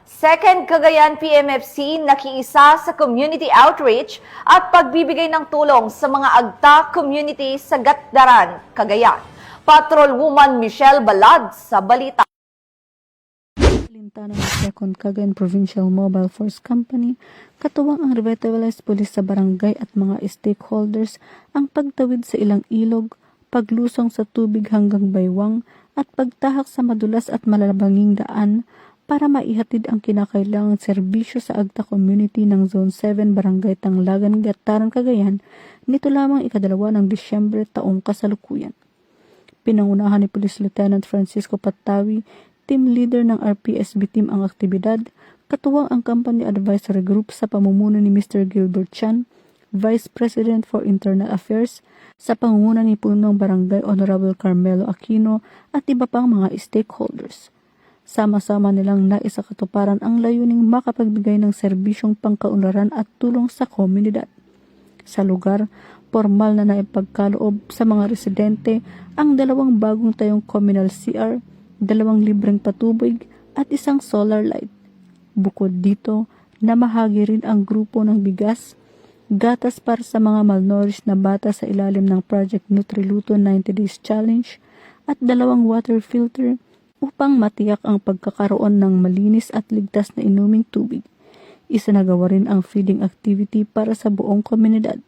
2nd Cagayan PMFC nakiisa sa community outreach at pagbibigay ng tulong sa mga agta community sa Gatdaran, Cagayan. Patrolwoman Michelle Balad sa balita. Lintana ng 2nd Cagayan Provincial Mobile Force Company, katuwang ang revitalized police sa barangay at mga stakeholders ang pagtawid sa ilang ilog, paglusong sa tubig hanggang baywang at pagtahak sa madulas at malalabanging daan para maihatid ang kinakailangang serbisyo sa agta community ng Zone 7 Barangay Tanglagan, Gatdaran, Cagayan nito lamang ika-2 ng Disyembre taong kasalukuyan. Pinangunahan ni Police Lieutenant Francisco Patawi, team leader ng RPSB team ang aktibidad, katuwang ang Company Advisory Group sa pamumuno ni Mr. Gilbert Chan, Vice President for Internal Affairs, sa pangunguna ni Punong Barangay Honorable Carmelo Aquino at iba pang mga stakeholders. Sama-sama nilang naisakatuparan ang layuning makapagbigay ng serbisyong pangkaunlaran at tulong sa komunidad. Sa lugar, formal na naipagkaloob sa mga residente ang 2 bagong tayong communal CR, 2 libreng patubig at 1 solar light. Bukod dito, namahagi rin ang grupo ng bigas, gatas para sa mga malnourished na bata sa ilalim ng Project Nutriluto 90 Days Challenge at 2 water filter upang matiyak ang pagkakaroon ng malinis at ligtas na inuming tubig. Isinagawa rin ang feeding activity para sa buong komunidad.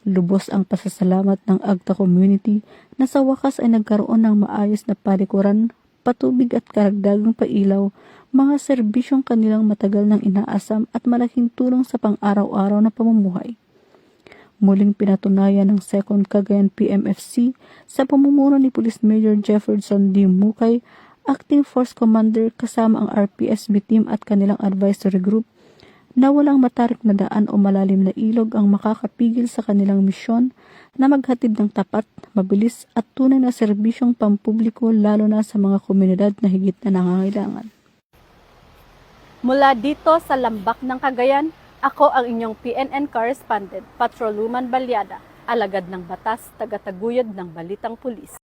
Lubos ang pasasalamat ng agta community na sa wakas ay nagkaroon ng maayos na palikuran, patubig at karagdagang pailaw, mga serbisyong kanilang matagal nang inaasam at malaking tulong sa pang-araw-araw na pamumuhay. Muling pinatunayan ng 2nd Cagayan PMFC sa pamumuno ni Police Major Jefferson D. Mukay, Acting Force Commander kasama ang RPSB team at kanilang advisory group, na walang matarik na daan o malalim na ilog ang makakapigil sa kanilang misyon na maghatid ng tapat, mabilis at tunay na serbisyong pampubliko lalo na sa mga komunidad na higit na nangangailangan. Mula dito sa Lambak ng Cagayan, ako ang inyong PNN correspondent, Patrolwoman Balyada, alagad ng batas, tagataguyod ng Balitang Pulis.